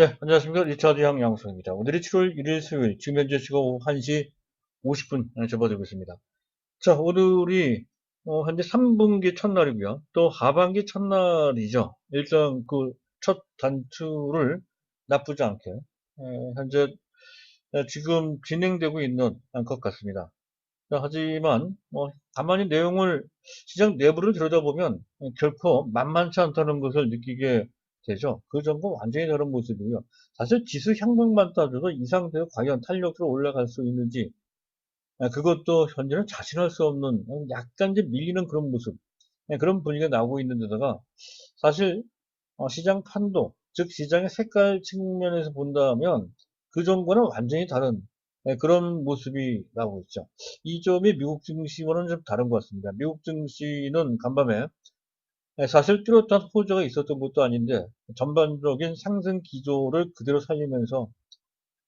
네, 안녕하십니까. 리차드 양양수입니다. 오늘이 7월 1일 수요일, 지금 현재 시각 오후 1시 50분 접어들고 있습니다. 자, 오늘이 현재 3분기 첫날이고요. 또 하반기 첫날이죠. 일단 그 첫 단추를 나쁘지 않게 현재 지금 진행되고 있는 것 같습니다. 자, 하지만 가만히 내용을 시장 내부를 들여다보면 결코 만만치 않다는 것을 느끼게 되죠. 그 전과 완전히 다른 모습이고요. 사실 지수 향방만 따져도 이 상태에 과연 탄력으로 올라갈 수 있는지 그것도 현재는 자신할 수 없는 약간 이제 밀리는 그런 모습, 그런 분위기가 나오고 있는 데다가 사실 시장 판도, 즉 시장의 색깔 측면에서 본다면 그전과는 완전히 다른 그런 모습이 나오고 있죠. 이 점이 미국 증시와는 좀 다른 것 같습니다. 미국 증시는 간밤에 사실 뚜렷한 호조가 있었던 것도 아닌데 전반적인 상승 기조를 그대로 살리면서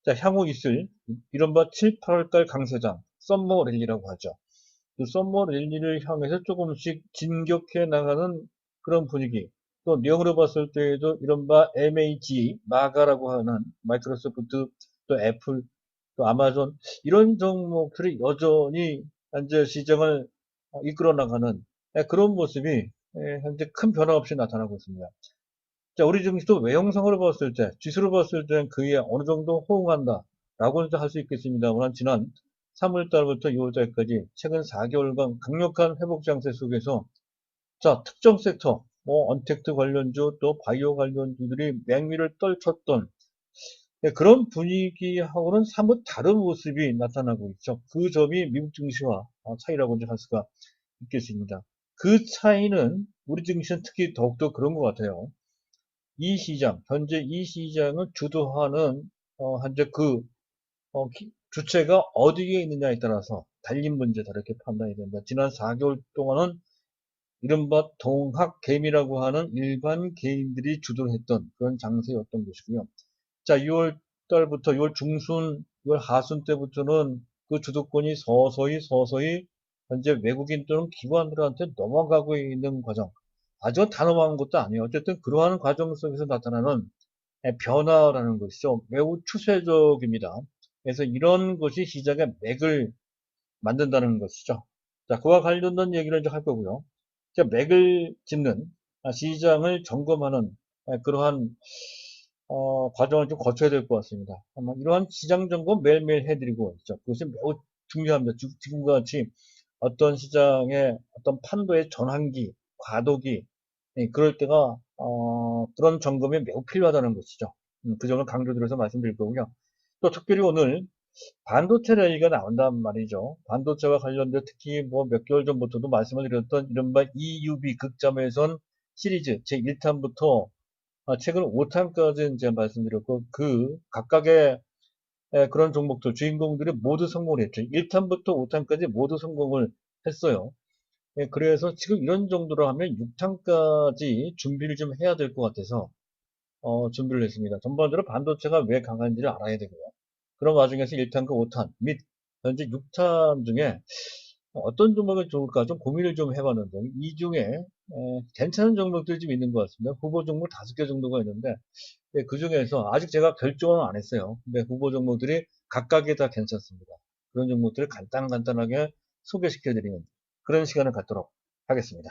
자, 향후 있을 이른바 7, 8월달 강세장, 썸머 랠리라고 하죠. 그 썸머 랠리를 향해서 조금씩 진격해 나가는 그런 분위기. 또 내용으로 봤을 때에도 이른바 MAG, 마가라고 하는 마이크로소프트, 또 애플, 또 아마존 이런 종목들이 여전히 현재 시장을 이끌어 나가는 그런 모습이 현재 큰 변화 없이 나타나고 있습니다. 자, 우리 증시도 외형상으로 봤을 때, 지수로 봤을 때는 그에 어느 정도 호응한다. 라고는 할 수 있겠습니다만, 지난 3월 달부터 6월 달까지 최근 4개월간 강력한 회복 장세 속에서, 자, 특정 섹터, 언택트 관련주, 또 바이오 관련주들이 맹위를 떨쳤던 그런 분위기하고는 사뭇 다른 모습이 나타나고 있죠. 그 점이 미국 증시와 차이라고 할 수가 있겠습니다. 그 차이는 우리 증시는 특히 더욱더 그런 것 같아요. 이 시장, 현재 이 시장을 주도하는 현재 주체가 어디에 있느냐에 따라서 달린 문제다 이렇게 판단이 된다. 지난 4개월 동안은 이른바 동학 개미라고 하는 일반 개인들이 주도를 했던 그런 장세였던 것이고요. 자, 6월 달부터 6월 중순, 6월 하순 때부터는 그 주도권이 서서히 현재 외국인 또는 기관들한테 넘어가고 있는 과정. 아주 다 넘어간 것도 아니에요. 어쨌든 그러한 과정 속에서 나타나는 변화라는 것이죠. 매우 추세적입니다. 그래서 이런 것이 시장의 맥을 만든다는 것이죠. 자, 그와 관련된 얘기를 이제 할 거고요. 자, 맥을 짚는 시장을 점검하는 그러한 과정을 좀 거쳐야 될 것 같습니다. 아마 이러한 시장 점검 매일매일 해드리고 있죠. 그것이 매우 중요합니다. 지금과 같이 어떤 시장의 어떤 판도의 전환기, 과도기, 그럴 때가 그런 점검이 매우 필요하다는 것이죠. 그 점을 강조드려서 말씀드릴 거고요. 또 특별히 오늘 반도체 랠리가 나온단 말이죠. 반도체와 관련된 특히 뭐 몇 개월 전부터도 말씀을 드렸던 이른바 EUV 극자매선 시리즈 제1탄부터 최근 5탄까지 이제 말씀드렸고 그 각각의 그런 종목들 주인공들이 모두 성공을 했죠. 1탄부터 5탄까지 모두 성공을 했어요. 그래서 지금 이런 정도로 하면 6탄까지 준비를 좀 해야 될 것 같아서 준비를 했습니다. 전반적으로 반도체가 왜 강한지를 알아야 되고요. 그런 와중에서 1탄과 5탄 및 현재 6탄 중에 어떤 종목이 좋을까 좀 고민을 좀 해봤는데 이 중에 괜찮은 종목들이 좀 있는 것 같습니다. 후보 종목 5개 정도가 있는데 그 중에서 아직 제가 결정은 안 했어요. 근데 후보 종목들이 각각이 다 괜찮습니다. 그런 종목들을 간단하게 소개시켜드리는 그런 시간을 갖도록 하겠습니다.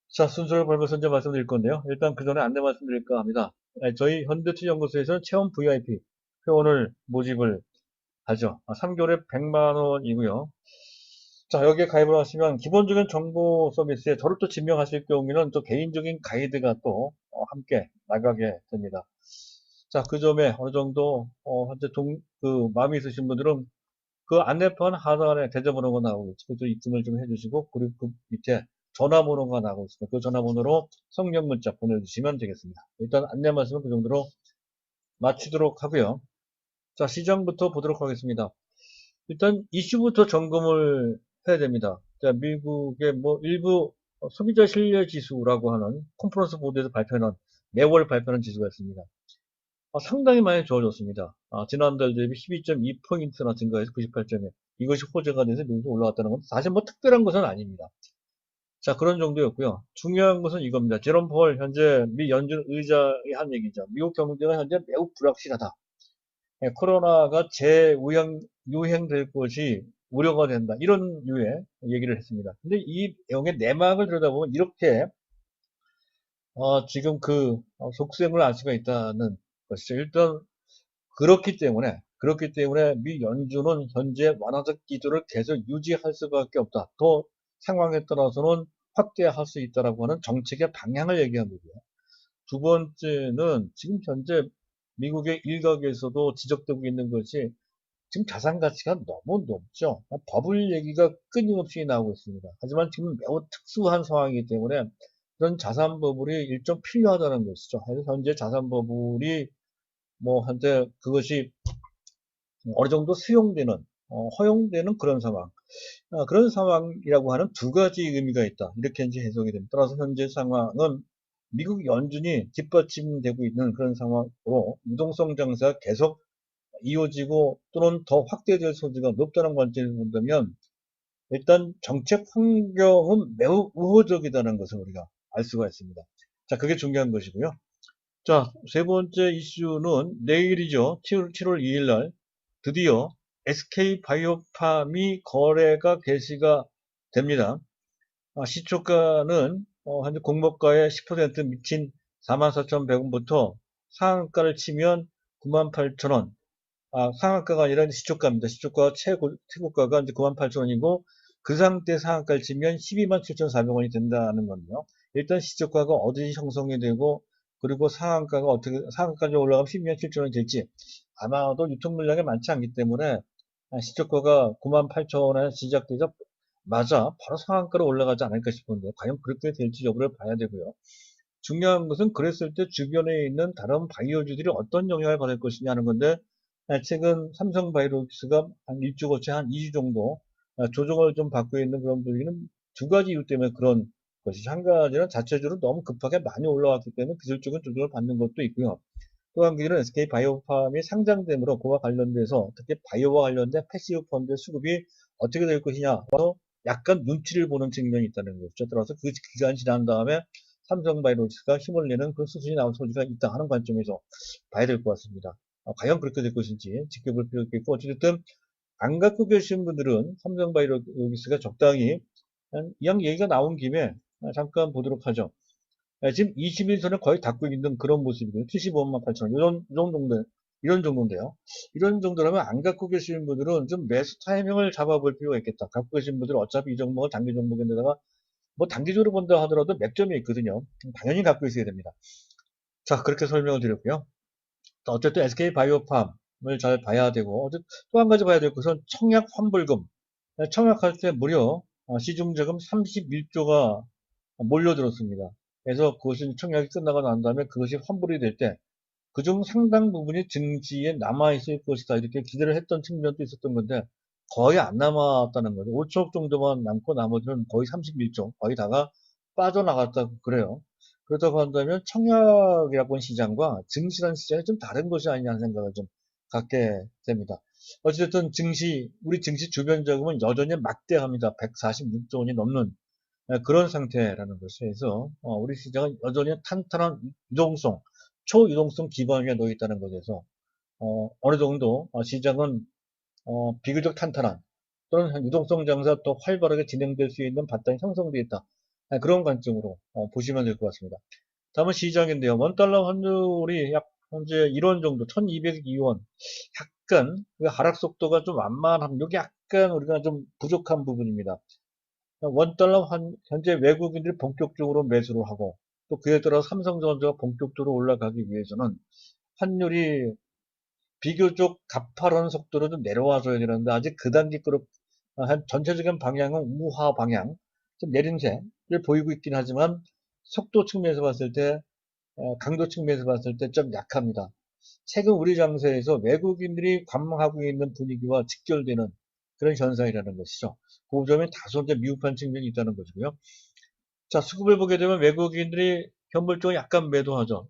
자, 순서를 밟아서 이제 말씀드릴 건데요. 일단 그 전에 안내 말씀드릴까 합니다. 저희 현대투자연구소에서는 체험 VIP 회원을 모집을 하죠. 3개월에 100만 원이고요. 자, 여기에 가입을 하시면 기본적인 정보 서비스에 저를 또 지명하실 경우에는 또 개인적인 가이드가 또 함께 나가게 됩니다. 자, 그 점에 어느 정도 현재 마음이 있으신 분들은 그 안내판 하단에 계좌번호가 나오고 있죠. 그래서 입금을 좀 해주시고 그리고 그 밑에 전화번호가 나오고 있습니다. 그 전화번호로 성명 문자 보내주시면 되겠습니다. 일단 안내 말씀은 그 정도로 마치도록 하고요. 자, 시장부터 보도록 하겠습니다. 일단 이슈부터 점검을 해야 됩니다. 자, 미국의 뭐 일부 소비자 신뢰 지수라고 하는 컨퍼런스 보드에서 발표한 매월 발표하는 지수가 있습니다. 상당히 많이 좋아졌습니다. 지난달 대비 12.2포인트나 증가해서 98점에 이것이 호재가 돼서 미국이 올라갔다는 건 사실 뭐 특별한 것은 아닙니다. 자, 그런 정도였고요. 중요한 것은 이겁니다. 제롬 폴 현재 미 연준 의장이 한 얘기죠. 미국 경제가 현재 매우 불확실하다. 코로나가 유행될 것이 우려가 된다. 이런 류의 얘기를 했습니다. 근데 이 내용의 내막을 들여다보면 이렇게 지금 속셈을 알 수가 있다는 것이죠. 일단 그렇기 때문에 미 연준은 현재 완화적 기조를 계속 유지할 수밖에 없다. 또 상황에 따라서는 확대할 수 있다라고 하는 정책의 방향을 얘기한 거고요. 두 번째는 지금 현재 미국의 일각에서도 지적되고 있는 것이 지금 자산 가치가 너무 높죠. 버블 얘기가 끊임없이 나오고 있습니다. 하지만 지금 매우 특수한 상황이기 때문에 그런 자산 버블이 일정 필요하다는 것이죠. 현재 자산 버블이 한때 그것이 어느 정도 수용되는, 허용되는 그런 상황. 그런 상황이라고 하는 두 가지 의미가 있다. 이렇게 이제 해석이 됩니다. 따라서 현재 상황은 미국 연준이 뒷받침되고 있는 그런 상황으로 유동성 장세가 계속 이어지고 또는 더 확대될 소지가 높다는 관점에서 본다면 일단 정책 환경은 매우 우호적이다는 것을 우리가 알 수가 있습니다. 자, 그게 중요한 것이고요. 자, 세 번째 이슈는 내일이죠. 7월 2일 날 드디어 SK바이오팜이 거래가 개시가 됩니다. 시초가는 현재 공모가의 10% 미친 44,100원부터 상한가를 치면 98,000원. 상한가가 아니라 시초가입니다. 시초가 최고가가 이제 98,000원이고 그 상태 상한가를 치면 127,400원이 된다는 건데요. 일단 시초가가 어디서 형성이 되고 그리고 상한가가 상한가까지 올라가면 127,000원이 될지 아마도 유통 물량이 많지 않기 때문에 시초가가 98,000원에 시작되자 맞아 바로 상한가로 올라가지 않을까 싶은데 과연 그렇게 될지 여부를 봐야 되고요. 중요한 것은 그랬을 때 주변에 있는 다른 바이오주들이 어떤 영향을 받을 것이냐 하는 건데 최근 삼성바이오로직스가 한 일주 거치 한 2주 정도 조정을 좀 받고 있는 그런 분위기는 두 가지 이유 때문에 그런 것이 한 가지는 자체적으로 너무 급하게 많이 올라왔기 때문에 기술적인 조정을 받는 것도 있고요. 또 한 가지는 SK바이오팜이 상장됨으로 그와 관련돼서 특히 바이오와 관련된 패시브 펀드 수급이 어떻게 될 것이냐 약간 눈치를 보는 측면이 있다는 거죠. 따라서 그 기간이 지난 다음에 삼성바이오로직스가 힘을 내는 그 수순이 나올 소지가 있다 하는 관점에서 봐야 될 것 같습니다. 과연 그렇게 될 것인지 지켜볼 필요가 있겠고 어쨌든 안 갖고 계신 분들은 삼성바이오로직스가 적당히 이왕 얘기가 나온 김에 잠깐 보도록 하죠. 지금 21선을 거의 닫고 있는 그런 모습이고요. 75만 8천 원. 이런 정도인데요. 이런 정도라면 안 갖고 계시는 분들은 좀 매수 타이밍을 잡아볼 필요가 있겠다. 갖고 계신 분들은 어차피 이 종목은 단기 종목인데다가 단기적으로 본다 하더라도 맥점이 있거든요. 당연히 갖고 있어야 됩니다. 자, 그렇게 설명을 드렸고요. 어쨌든 SK바이오팜을 잘 봐야 되고, 또 한 가지 봐야 될 것은 청약 환불금. 청약할 때 무려 시중자금 31조가 몰려들었습니다. 그래서 그것이 청약이 끝나고 난 다음에 그것이 환불이 될 때, 그중 상당 부분이 증시에 남아있을 것이다. 이렇게 기대를 했던 측면도 있었던 건데, 거의 안 남았다는 거죠. 5조 정도만 남고 나머지는 거의 31조, 거의 다가 빠져나갔다고 그래요. 그렇다고 한다면 청약이라고 하는 시장과 증시라는 시장이 좀 다른 것이 아니냐는 생각을 좀 갖게 됩니다. 어쨌든 우리 증시 주변 자금은 여전히 막대합니다. 146조 원이 넘는 그런 상태라는 것에서 우리 시장은 여전히 탄탄한 초유동성 기반 위에 놓여 있다는 것에서 어느 정도 시장은 비교적 탄탄한 또는 유동성 장사 더 활발하게 진행될 수 있는 바탕이 형성되어 있다. 그런 관점으로 보시면 될 것 같습니다. 다음은 시장인데요. 원달러 환율이 약 현재 1원 정도, 1202원. 약간 그 하락 속도가 좀 완만한, 여기 약간 우리가 좀 부족한 부분입니다. 원달러 현재 외국인들이 본격적으로 매수를 하고 또 그에 따라 삼성전자가 본격적으로 올라가기 위해서는 환율이 비교적 가파른 속도로 좀 내려와줘야 되는데 아직 그 단계급으로 전체적인 방향은 우하 방향, 좀 내림세를 보이고 있긴 하지만 속도 측면에서 봤을 때 강도 측면에서 봤을 때 좀 약합니다. 최근 우리 장세에서 외국인들이 관망하고 있는 분위기와 직결되는 그런 현상이라는 것이죠. 그 점에 다소 이제 미흡한 측면이 있다는 것이고요. 자, 수급을 보게 되면 외국인들이 현물적으로 약간 매도하죠.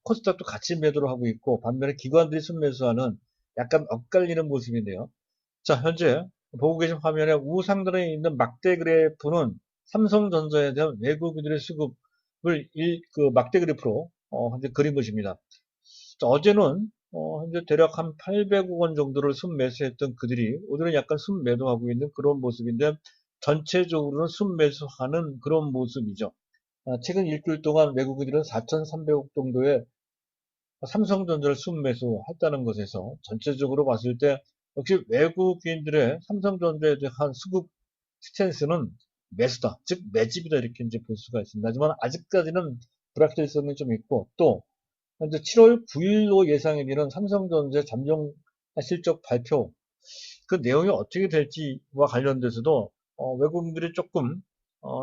코스닥도 같이 매도를 하고 있고 반면에 기관들이 순매수하는 약간 엇갈리는 모습인데요. 자, 현재 보고 계신 화면에 우상단에 있는 막대 그래프는 삼성전자에 대한 외국인들의 수급을 막대 그래프로 현재 그린 것입니다. 자, 어제는 현재 대략 한 800억 원 정도를 순매수했던 그들이 오늘은 약간 순매도하고 있는 그런 모습인데 전체적으로는 순매수하는 그런 모습이죠. 최근 일주일 동안 외국인들은 4,300억 정도의 삼성전자를 순매수했다는 것에서 전체적으로 봤을 때 역시 외국인들의 삼성전자에 대한 수급 스탠스는 매수다, 즉 매집이다 이렇게 이제 볼 수가 있습니다. 하지만 아직까지는 불확실성이 좀 있고 또 현재 7월 9일로 예상이 되는 삼성전자 잠정 실적 발표 그 내용이 어떻게 될지와 관련돼서도 외국인들이 조금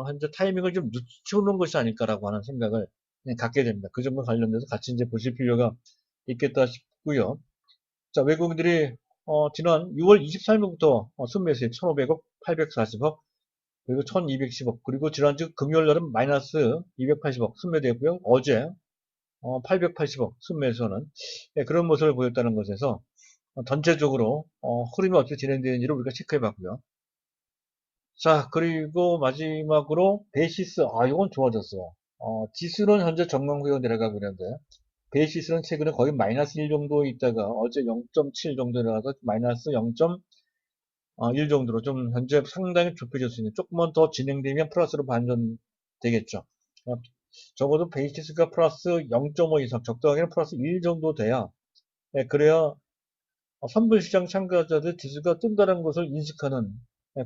현재 타이밍을 좀 늦추는 것이 아닐까라고 하는 생각을 갖게 됩니다. 그 점과 관련돼서 같이 이제 보실 필요가 있겠다 싶고요. 자, 외국인들이 지난 6월 23일부터 순매수액 1,500억, 840억, 그리고 1,210억, 그리고 지난주 금요일 날은 마이너스 280억 순매도했고요. 어제 880억 순매수는 그런 모습을 보였다는 것에서 전체적으로 흐름이 어떻게 진행되는지를 우리가 체크해 봤고요. 자, 그리고 마지막으로 베이시스, 이건 좋아졌어요. 지수는 현재 전망구역 내려가고 있는데 베이시스는 최근에 거의 마이너스 1 정도 있다가 어제 0.7 정도 내려가서 마이너스 0.1 정도로 좀 현재 상당히 좁혀질 수 있는 조금만 더 진행되면 플러스로 반전되겠죠. 적어도 베이시스가 플러스 0.5 이상 적당하게는 플러스 1 정도 돼야 그래야 선불시장 참가자들 지수가 뜬다는 것을 인식하는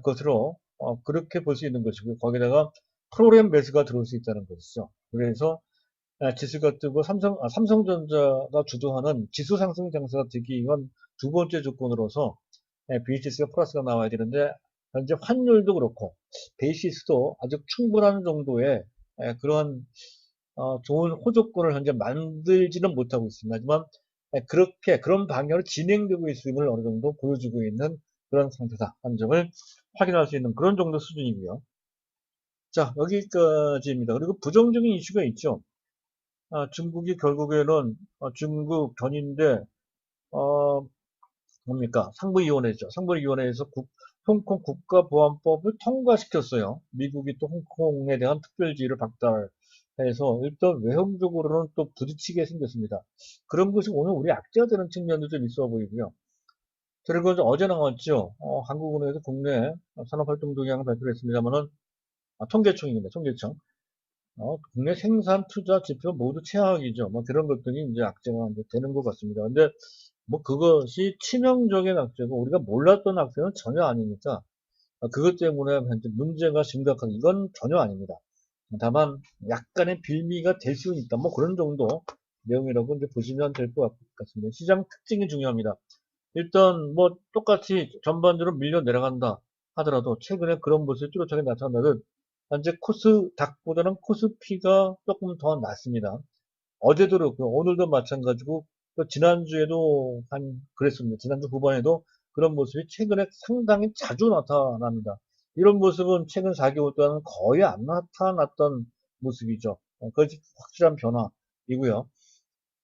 것으로 그렇게 볼 수 있는 것이고 거기다가 프로그램 매수가 들어올 수 있다는 것이죠. 그래서 지수가 뜨고 삼성전자가 주도하는 지수 상승 장세가 되기 위한 두 번째 조건으로서 베이시스가 플러스가 나와야 되는데 현재 환율도 그렇고 베이시스도 아주 충분한 정도의 그러한 좋은 호조건을 현재 만들지는 못하고 있습니다. 하지만 그런 방향으로 진행되고 있음을 어느 정도 보여주고 있는 그런 상태다 하는 점을 확인할 수 있는 그런 정도 수준이고요. 자, 여기까지입니다. 그리고 부정적인 이슈가 있죠. 중국이 결국에는 중국 견인데 뭡니까? 상부위원회죠. 상부위원회에서 홍콩 국가보안법을 통과시켰어요. 미국이 또 홍콩에 대한 특별지위를 박탈해서 일단 외형적으로는 또 부딪히게 생겼습니다. 그런 것이 오늘 우리 악재가 되는 측면도 좀 있어 보이고요. 그리고 어제 나왔죠. 한국은행에서 국내 산업활동 동향을 발표를 했습니다만은 통계청입니다. 통계청. 국내 생산 투자 지표 모두 최악이죠. 뭐 그런 것들이 이제 악재가 이제 되는 것 같습니다. 근데 뭐 그것이 치명적인 악재고 우리가 몰랐던 악재는 전혀 아니니까 그것 때문에 현재 문제가 심각한 이건 전혀 아닙니다. 다만 약간의 빌미가 될 수는 있다. 뭐 그런 정도 내용이라고 이제 보시면 될 것 같습니다. 시장 특징이 중요합니다. 일단 뭐 똑같이 전반적으로 밀려 내려간다 하더라도 최근에 그런 모습이 뚜렷하게 나타나는 현재 코스닥보다는 코스피가 조금 더 낮습니다. 어제도 그렇고 오늘도 마찬가지고 또 지난주에도 그랬습니다. 지난주 후반에도 그런 모습이 최근에 상당히 자주 나타납니다. 이런 모습은 최근 4개월 동안 거의 안 나타났던 모습이죠. 그것이 확실한 변화이고요.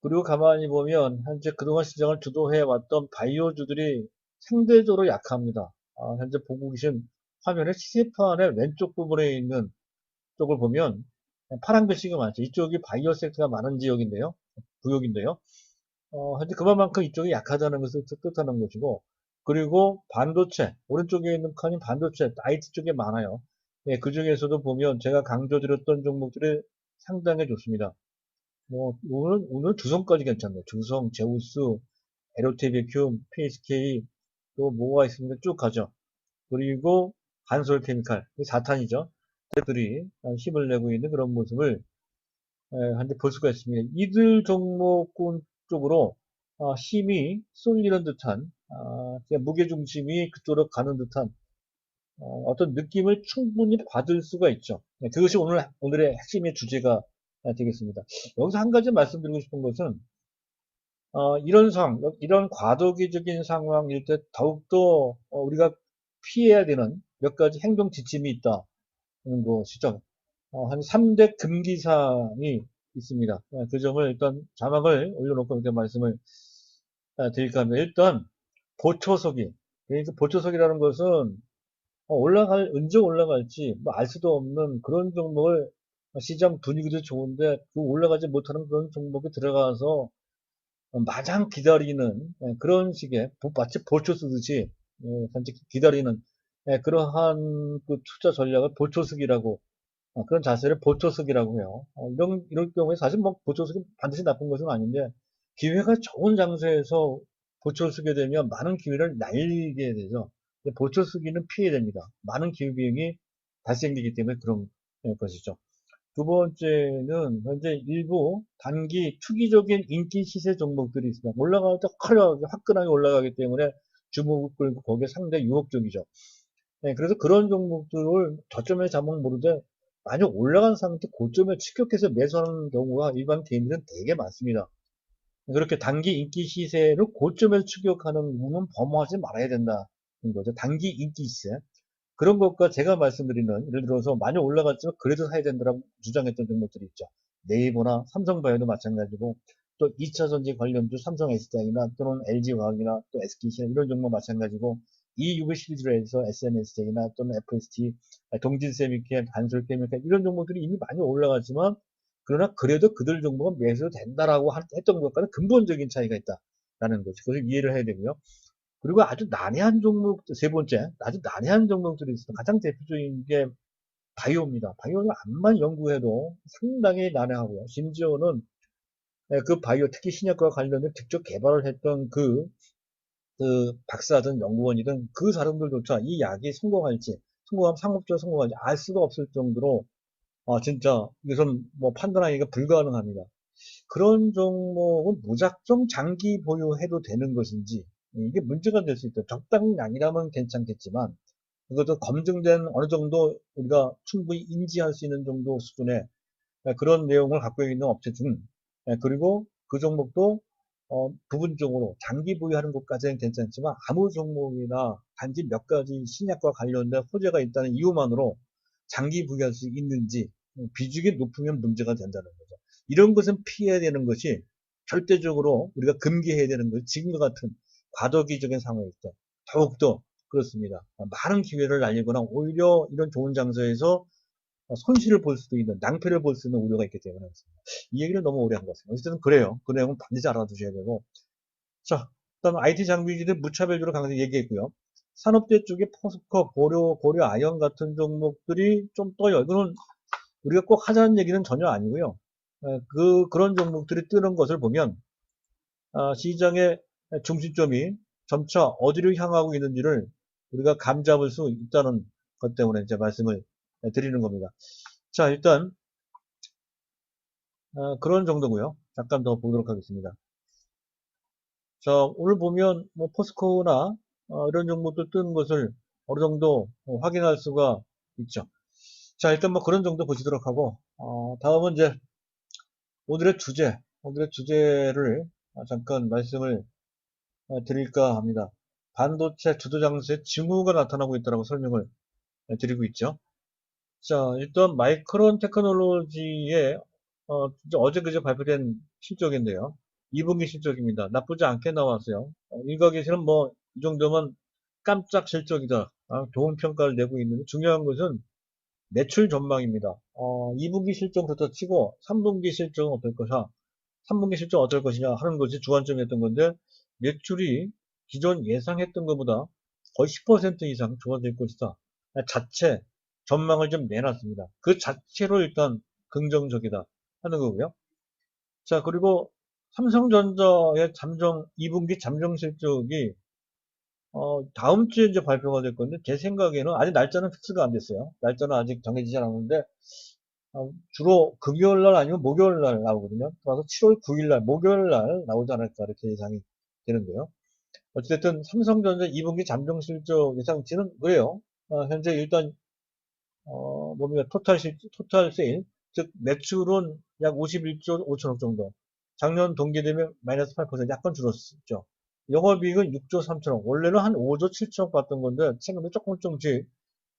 그리고 가만히 보면 현재 그동안 시장을 주도해왔던 바이오주들이 상대적으로 약합니다. 현재 보고 계신 화면의 시세판의 왼쪽 부분에 있는 쪽을 보면 파란 글씨가 많죠. 이쪽이 바이오 섹터가 많은 지역인데요. 구역인데요. 현재 그만큼 이쪽이 약하다는 것을 뜻하는 것이고, 그리고 반도체, 오른쪽에 있는 칸이 반도체, IT 쪽에 많아요. 예, 그 중에서도 보면 제가 강조드렸던 종목들이 상당히 좋습니다. 뭐, 오늘 주성까지 괜찮네요. 주성, 제우스, 에로테비큐, PSK, 또 뭐가 있습니다. 쭉 가죠. 그리고 한솔케미칼, 4탄이죠. 들이 힘을 내고 있는 그런 모습을 한데 볼 수가 있습니다. 이들 종목군 쪽으로 힘이 쏠리는 듯한 무게중심이 그쪽으로 가는 듯한 어떤 느낌을 충분히 받을 수가 있죠. 그것이 오늘의 핵심의 주제가 되겠습니다. 여기서 한 가지 말씀드리고 싶은 것은 이런 과도기적인 상황일 때 더욱더 우리가 피해야 되는 몇 가지 행동 지침이 있다는 것이죠. 한 3대 금기사항이 있습니다. 그 점을 일단 자막을 올려놓고 이렇게 말씀을 드릴까 합니다. 일단 보초석이. 그러니까 보초석이라는 것은 언제 올라갈지 뭐 알 수도 없는 그런 종목을 시장 분위기도 좋은데 그 올라가지 못하는 그런 종목에 들어가서 마냥 기다리는 그런 식의 마치 보초 쓰듯이 현재 기다리는 그러한 그 투자 전략을 보초쓰기라고 그런 자세를 보초쓰기라고 해요. 이럴 경우에 사실 뭐 보초쓰기 반드시 나쁜 것은 아닌데 기회가 좋은 장소에서 보초쓰게 되면 많은 기회를 날리게 되죠. 보초쓰기는 피해야 됩니다. 많은 기회비용이 발생되기 때문에 그런 것이죠. 두 번째는 현재 일부 단기 투기적인 인기 시세 종목들이 있습니다. 올라갈 때 화끈하게 올라가기 때문에 주목을 끌고 거기에 상당히 유혹적이죠. 그래서 그런 종목들을 저점에 잡으면 모르되 만약 올라간 상태 고점에 추격해서 매수하는 경우가 일반 개인들은 되게 많습니다. 그렇게 단기 인기 시세를 고점에서 추격하는 운은 범하지 말아야 된다는 거죠. 단기 인기 시세. 그런 것과 제가 말씀드리는 예를 들어서 많이 올라갔지만 그래도 사야 된다고 주장했던 종목들이 있죠. 네이버나 삼성바이오도 마찬가지고 또 2차전지 관련주 삼성 SDI나 또는 LG화학이나 또 SKC 이런 종목 마찬가지고 이 UV 시리즈로 해서 SNSJ나 또는 FST, 동진세미캠, 한솔케미칼 이런 종목들이 이미 많이 올라갔지만 그러나 그래도 그들 종목은 매수 된다라고 했던 것과는 근본적인 차이가 있다라는 거죠. 그걸 이해를 해야 되고요. 그리고 아주 난해한 종목, 세 번째, 아주 난해한 종목들이 있습니다. 가장 대표적인 게 바이오입니다. 바이오는 암만 연구해도 상당히 난해하고요. 심지어는 그 바이오, 특히 신약과 관련된 직접 개발을 했던 그 박사든 연구원이든 그 사람들조차 이 약이 성공할지, 성공하면 상업적으로 성공할지 알 수가 없을 정도로 진짜 이것은 뭐 판단하기가 불가능합니다. 그런 종목은 무작정 장기 보유해도 되는 것인지 이게 문제가 될 수 있다. 적당량이라면 괜찮겠지만 그것도 검증된 어느 정도 우리가 충분히 인지할 수 있는 정도 수준의 그런 내용을 갖고 있는 업체 중 그리고 그 종목도 부분적으로 장기 보유하는 것까지는 괜찮지만 아무 종목이나 단지 몇 가지 신약과 관련된 호재가 있다는 이유만으로 장기 보유할 수 있는지 비중이 높으면 문제가 된다는 거죠. 이런 것은 피해야 되는 것이 절대적으로 우리가 금기해야 되는 것이 지금과 같은 과도기적인 상황일 때 더욱더 그렇습니다. 많은 기회를 날리거나 오히려 이런 좋은 장소에서 손실을 볼 수도 있는, 낭패를 볼 수 있는 우려가 있기 때문에 그렇습니다. 이 얘기를 너무 오래 한 것 같습니다. 어쨌든 그래요. 그 내용은 반드시 알아두셔야 되고. 자, 일단 IT 장비주들 무차별적으로 강하게 얘기했고요. 산업재 쪽에 포스코, 고려 아연 같은 종목들이 좀 떠요. 이거는 우리가 꼭 하자는 얘기는 전혀 아니고요. 그런 종목들이 뜨는 것을 보면, 시장의 중심점이 점차 어디로 향하고 있는지를 우리가 감잡을 수 있다는 것 때문에 이제 말씀을 드리는 겁니다. 자, 일단 그런 정도고요. 잠깐 더 보도록 하겠습니다. 자, 오늘 보면 뭐 포스코나 이런 종목도 뜨는 것을 어느 정도 확인할 수가 있죠. 자, 일단 뭐 그런 정도 보시도록 하고 다음은 이제 오늘의 주제를 잠깐 말씀을 드릴까 합니다. 반도체 주도 장세에 징후가 나타나고 있다고 설명을 드리고 있죠. 자, 일단 마이크론 테크놀로지의 어제 그제 발표된 실적인데요. 2분기 실적입니다. 나쁘지 않게 나왔어요. 일각에서는 뭐 이 정도면 깜짝 실적이다. 좋은 평가를 내고 있는데 중요한 것은 매출 전망입니다. 2분기 실적 그렇다 치고 3분기 실적은 어떨 것이냐, 3분기 실적 어떨 것이냐 하는 것이 주안점이었던 건데 매출이 기존 예상했던 것보다 거의 10% 이상 좋아질 것이다. 자체 전망을 좀 내놨습니다. 그 자체로 일단 긍정적이다 하는 거고요. 자, 그리고 삼성전자의 2분기 잠정 실적이 다음 주에 이제 발표가 될 건데 제 생각에는 아직 날짜는 픽스가 안 됐어요. 날짜는 아직 정해지지 않았는데 주로 금요일 날 아니면 목요일 날 나오거든요. 그래서 7월 9일 날 목요일 날 나오지 않을까 이렇게 예상이 되는데요. 어쨌든 삼성전자 2분기 잠정 실적 예상치는 그래요. 현재 일단 뭡니까 토탈 세일 즉 매출은 약 51조 5천억 정도. 작년 동기 대비 마이너스 8% 약간 줄었죠. 영업이익은 6조 3천억. 원래는 한 5조 7천억 봤던 건데 최근에 조금씩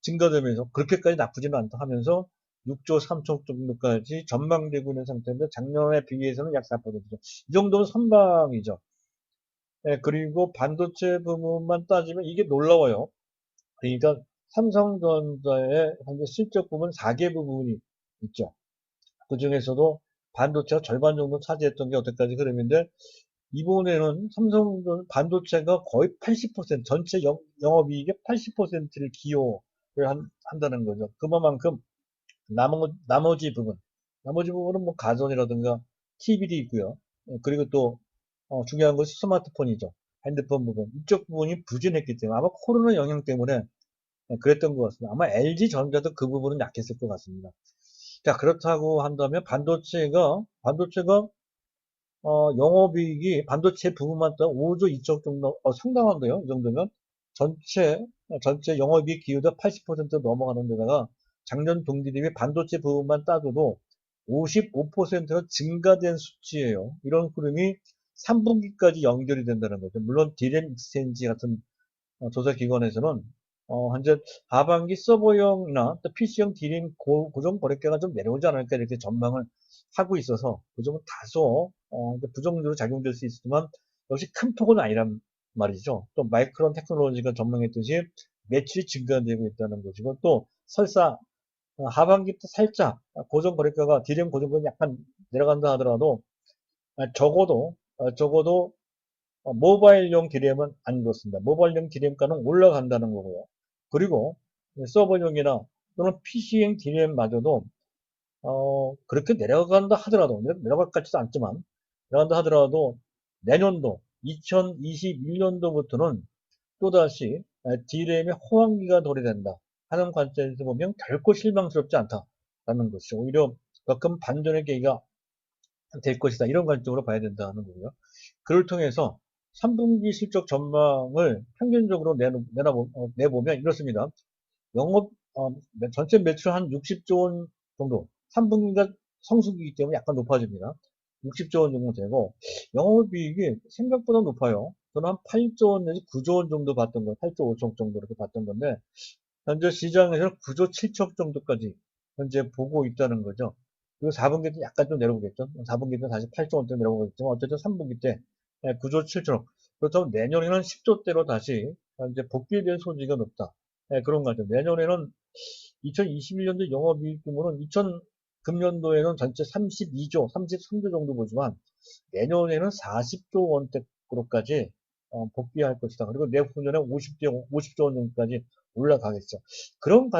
증가되면서 그렇게까지 나쁘지는 않다 하면서 6조 3천억 정도까지 전망되고 있는 상태인데 작년에 비해서는 약 4%죠. 이 정도면 선방이죠. 그리고 반도체 부분만 따지면 이게 놀라워요. 그러니까 삼성전자의 현재 실적 부분 4개 부분이 있죠. 그 중에서도 반도체가 절반 정도 차지했던 게 여태까지 흐름인데, 이번에는 삼성 반도체가 거의 80%, 전체 영업이익의 80%를 기여를 한다는 거죠. 그만큼 나머지 부분은 뭐 가전이라든가 TV도 있고요. 그리고 또 중요한 것이 스마트폰이죠. 핸드폰 부분. 이쪽 부분이 부진했기 때문에 아마 코로나 영향 때문에 그랬던 것 같습니다. 아마 LG전자도 그 부분은 약했을 것 같습니다. 자, 그렇다고 한다면 반도체가 영업이익이 반도체 부분만 따 5조 2천 정도, 상당한데요. 이 정도면 전체 영업이익 기여도 80% 넘어가는 데다가 작년 동기 대비 반도체 부분만 따져도 55%가 증가된 수치예요. 이런 흐름이 3분기까지 연결이 된다는 거죠. 물론 디램 익스체인지 같은 조사기관에서는 현재 하반기 서버형이나 또 PC형 디램 고정 거래가가 좀 내려오지 않을까 이렇게 전망을 하고 있어서 그 점은 다소 부정적으로 작용될 수 있지만 역시 큰 폭은 아니란 말이죠. 또 마이크론 테크놀로지가 전망했듯이 매출이 증가되고 있다는 것이고, 또 설사 하반기부터 살짝 고정 거래가가 디램 고정 거래가 약간 내려간다 하더라도 적어도 모바일용 디램은 안 그렇습니다. 모바일용 디램가는 올라간다는 거고요. 그리고 서버용이나 또는 PC용 디램마저도 그렇게 내려간다 하더라도, 내려갈 것 같지도 않지만 내려간다 하더라도 내년도 2021년도부터는 또다시 디램의 호황기가 도래된다 하는 관점에서 보면 결코 실망스럽지 않다라는 것이죠. 오히려 가끔 반전의 계기가 될 것이다, 이런 관점으로 봐야 된다는 거고요. 그를 통해서 3분기 실적 전망을 평균적으로 내보면 이렇습니다. 영업 전체 매출 한 60조 원 정도, 3분기가 성수기이기 때문에 약간 높아집니다. 60조 원 정도 되고, 영업이익이 생각보다 높아요. 저는 한 8조 원 내지 9조 원 정도 봤던 거예요. 8조 5천 정도 이렇게 봤던 건데, 현재 시장에서는 9조 7천 정도까지 현재 보고 있다는 거죠. 그리고 4분기 때 약간 좀 내려오겠죠. 4분기 때 다시 8조 원대 내려오겠지만, 어쨌든 3분기 때 9조 7천억. 그렇다면 내년에는 10조대로 다시 이제 복귀될 소지가 높다. 그런 거 같아요. 내년에는 2021년도 영업이익 규모는 2000금년도에는 전체 32조, 33조 정도 보지만 내년에는 40조 원대로까지 복귀할 것이다. 그리고 내후년에 50조 원 정도까지 올라가겠죠. 그런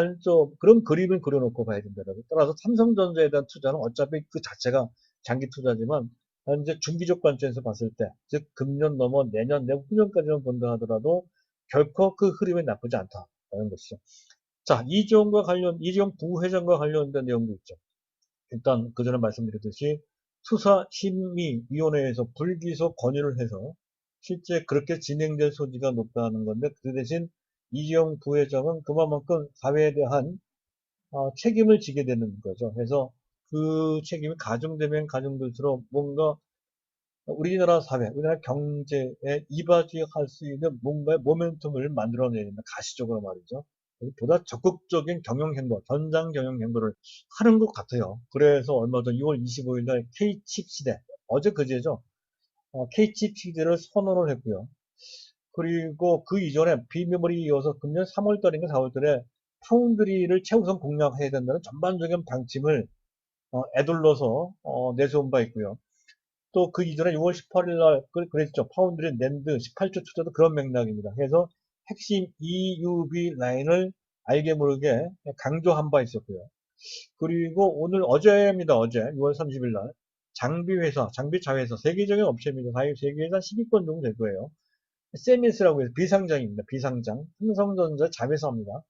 그림을 그려놓고 봐야 된다. 따라서 삼성전자에 대한 투자는 어차피 그 자체가 장기 투자지만 현재 중기적 관점에서 봤을 때, 즉 금년 넘어 내년, 내후년까지만 본다 하더라도 결코 그 흐름이 나쁘지 않다라는 것이죠. 자, 이재용 부회장과 관련된 내용도 있죠. 일단 그 전에 말씀드렸듯이 수사심의위원회에서 불기소 건의를 해서 실제 그렇게 진행될 소지가 높다는 건데, 그 대신 이재용 부회장은 그만큼 사회에 대한 책임을 지게 되는 거죠. 그래서 그 책임이 가중되면 가중될수록 뭔가 우리나라 사회, 우리나라 경제에 이바지할 수 있는 뭔가의 모멘텀을 만들어내야 된다. 가시적으로 말이죠. 보다 적극적인 경영행보, 전장 경영행보를 하는 것 같아요. 그래서 얼마 전 6월 25일 날 K칩 시대, 어제 그제죠. K칩 시대를 선언을 했고요. 그리고 그 이전에 비메모리 이어서 금년 3월 달인가 4월 달에 파운드리를 최우선 공략해야 된다는 전반적인 방침을 에둘러서 내세운 바 있고요. 또 그 이전에 6월 18일 날 그랬죠. 파운드리 낸드 18조 투자도 그런 맥락입니다. 그래서 핵심 EUV 라인을 알게 모르게 강조한 바 있었고요. 그리고 어제입니다. 어제 6월 30일 날 장비 자회사, 세계적인 업체입니다. 세계에서 10위권 정도 될 거예요. 세미스라고 해서 비상장입니다. 비상장. 삼성전자 자회사입니다.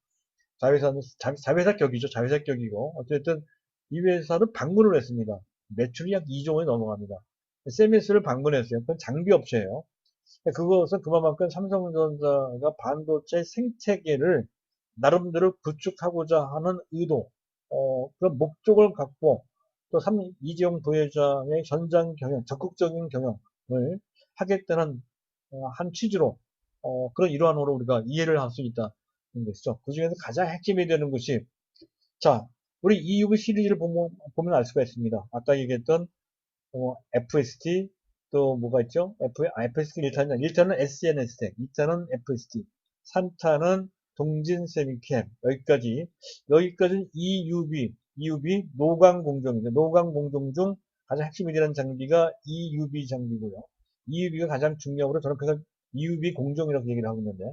자회사 격이죠. 자회사 격이고, 어쨌든 이 회사를 방문을 했습니다. 매출이 약 2조 원이 넘어갑니다. 세미스를 방문했어요. 그건 장비 업체예요. 그것은 그만큼 삼성전자가 반도체 생태계를 나름대로 구축하고자 하는 의도, 그런 목적을 갖고 또 이재용 부회장의 전장 경영, 적극적인 경영을 하겠다는 한 취지로 그런 일환으로 우리가 이해를 할 수 있다는 것이죠. 그 중에서 가장 핵심이 되는 것이, 자, 우리 EUV 시리즈를 보면 알 수가 있습니다. 아까 얘기했던 FST, 또 뭐가 있죠? FST 1타는 SN 스택, 2타는 FST, 3타는 동진 세미캠, 여기까지는 EUV 노광공정입니다. 노광공정 중 가장 핵심이 되는 장비가 EUV 장비고요. EUV가 가장 중요하고 저는 그걸 EUV 공정이라고 얘기를 하고 있는데,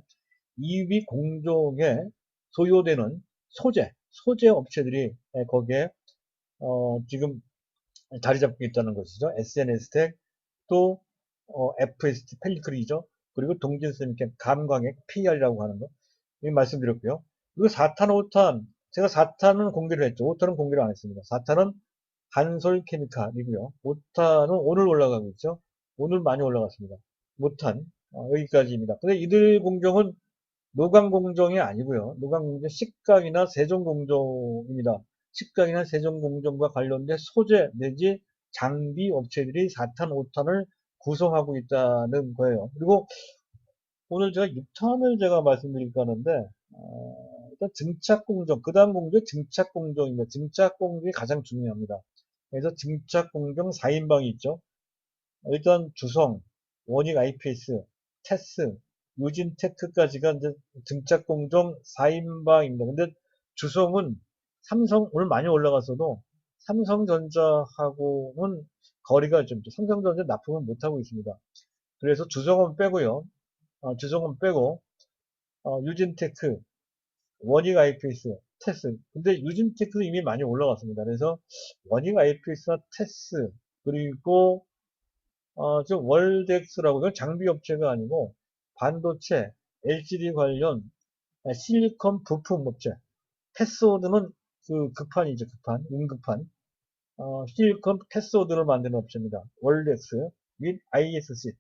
EUV 공정에 소요되는 소재 업체들이 거기에 지금 자리 잡고 있다는 것이죠. SNS텍, 또 FST 펠리클이죠. 그리고 동진세미캠, 감광액, PR이라고 하는 거 말씀드렸고요. 그리고 4탄, 5탄, 제가 4탄은 공개를 했죠. 5탄은 공개를 안 했습니다. 4탄은 한솔케미칼이고요. 5탄은 오늘 올라가고 있죠. 오늘 많이 올라갔습니다. 5탄 여기까지입니다. 근데 이들 공정은 노광공정이 아니고요. 노광공정 식각이나 세종공정입니다. 식각이나 세종공정과 관련된 소재 내지 장비 업체들이 4탄, 5탄을 구성하고 있다는 거예요. 그리고 오늘 제가 6탄을 제가 말씀드릴까 하는데, 일단 증착공정, 그 다음 공정 증착공정입니다. 증착공정이 가장 중요합니다. 그래서 증착공정 4인방이 있죠. 일단 주성, 원익 IPS, 테스, 유진테크까지가 이제 등짝공정 4인방입니다. 근데 주성은 삼성, 오늘 많이 올라갔어도 삼성전자하고는 거리가 좀, 삼성전자 납품을 못하고 있습니다. 그래서 주성은 빼고요. 주성은 빼고, 유진테크, 원익 IPS, 테스. 근데 유진테크도 이미 많이 올라갔습니다. 그래서 원익 IPS나 테스, 그리고 지금 월덱스라고, 이건 장비 업체가 아니고, 반도체, LCD 관련 실리콘 부품 업체. 패스워드는 그 급판이죠, 급판, 응급판. 실리콘 패스워드를 만드는 업체입니다. 월덱스 및 ISC.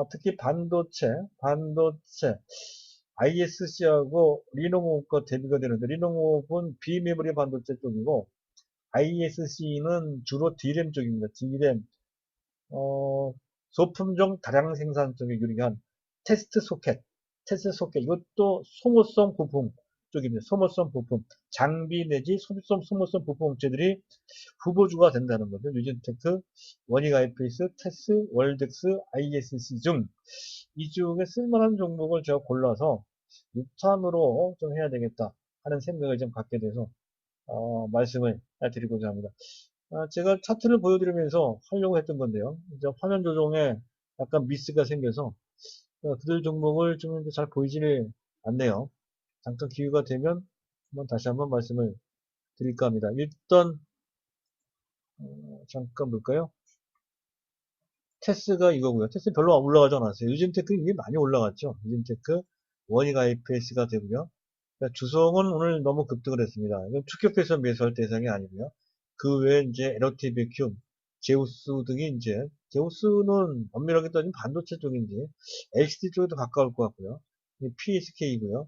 특히 반도체, ISC하고 리노모과 대비가 되는데, 리노모는 비메모리 반도체 쪽이고, ISC는 주로 D램 쪽입니다. D램. 소품종 다량 생산 쪽에 유리한 테스트 소켓, 이것도 소모성 부품 쪽입니다. 소모성 부품, 장비 내지 소모성 부품 업체들이 후보주가 된다는 거죠. 유진테크, 원익 IPS, 테스, 월덱스, ISC 중 이 중에 쓸만한 종목을 제가 골라서 6탄으로 좀 해야 되겠다 하는 생각을 좀 갖게 돼서 말씀을 드리고자 합니다. 제가 차트를 보여드리면서 하려고 했던 건데요. 이제 화면 조정에 약간 미스가 생겨서 그들 종목을 좀 잘 보이지를 않네요. 잠깐 기회가 되면 다시 한번 말씀을 드릴까 합니다. 일단 잠깐 볼까요? 테스가 이거고요. 테스 별로 올라가지 않았어요. 유진테크 이미 많이 올라갔죠. 유진테크 원익 IPS가 되고요. 그러니까 주성은 오늘 너무 급등을 했습니다. 이건 추격해서 매수할 대상이 아니고요. 그 외에 이제 LOT 베큐, 제우스 등이 이제, 제우스는 엄밀하게 따지면 반도체 쪽인지, LCD 쪽에도 가까울 것 같고요. PSK이고요.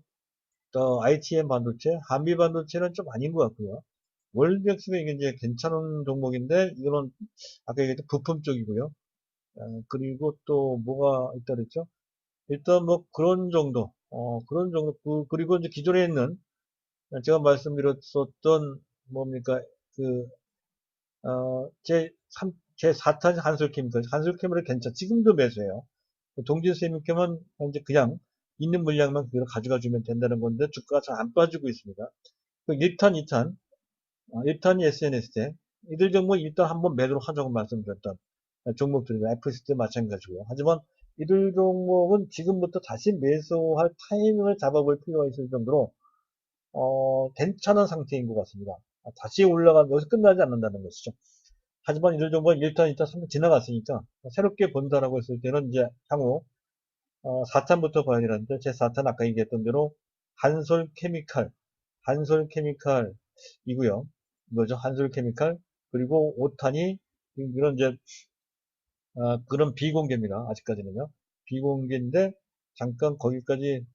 또 ITM 반도체, 한미 반도체는 좀 아닌 것 같고요. 월드엑스가 이게 이제 괜찮은 종목인데, 이거는 아까 얘기했던 부품 쪽이고요. 그리고 또 뭐가 있다 그랬죠? 일단 뭐 그런 정도, 그런 정도, 그리고 이제 기존에 있는 제가 말씀드렸었던 뭡니까 그 제 4탄 한솔케미컬, 한솔케미컬 괜찮, 지금도 매수해요. 동진세미캠은 현재 그냥 있는 물량만 그대로 가져가 주면 된다는 건데 주가가 잘 안 빠지고 있습니다. 그 1탄, 2탄, 1탄이 SNS 때 이들 종목 일단 한번 매도를 하자고 말씀드렸던 종목들이 FS 때 마찬가지고요. 하지만 이들 종목은 지금부터 다시 매수할 타이밍을 잡아볼 필요가 있을 정도로 괜찮은 상태인 것 같습니다. 다시 올라가는 여기서 끝나지 않는다는 것이죠. 하지만 이들 종목은 1탄, 2탄, 3탄 지나갔으니까 새롭게 본다라고 했을 때는 이제 향후 4탄부터 봐야 되는데 제 4탄 아까 얘기했던 대로 한솔케미칼이고요. 뭐죠? 한솔케미칼 그리고 5탄이 이런 이제 그런 비공개입니다. 아직까지는요. 비공개인데 잠깐 거기까지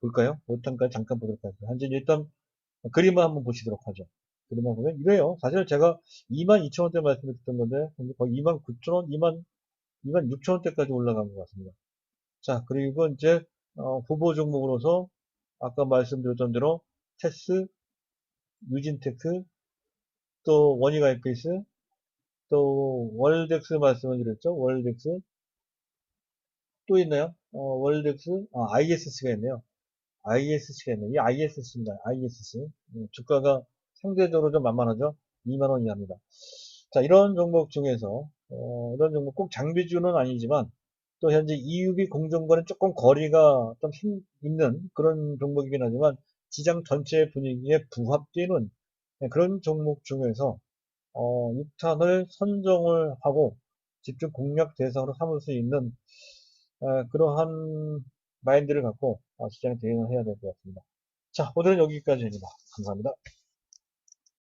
볼까요? 5탄까지 잠깐 보도록 하겠습니다. 현재 일단 그림을 한번 보시도록 하죠. 그림을 보면 이래요. 사실 제가 22,000원대 말씀드렸던 건데 거의 29,000원, 26,000원대까지 올라간 것 같습니다. 자, 그리고 이제 후보 종목으로서 아까 말씀드렸던 대로 테스, 유진테크, 또 원익 IPS, 또 월덱스 말씀을 드렸죠. 월덱스 또 있나요? 월덱스, ISC가 있네요. ISC가 있네. 이 ISC입니다. ISC. 주가가 상대적으로 좀 만만하죠. 2만원 이하입니다. 자, 이런 종목 중에서, 이런 종목 꼭 장비주는 아니지만, 또 현재 EUB 공정과는 조금 거리가 좀 있는 그런 종목이긴 하지만, 시장 전체 분위기에 부합되는 그런 종목 중에서, 6탄을 선정을 하고, 집중 공략 대상으로 삼을 수 있는, 그러한 마인드를 갖고 시장에 대응을 해야 될 것 같습니다. 자, 오늘은 여기까지입니다. 감사합니다.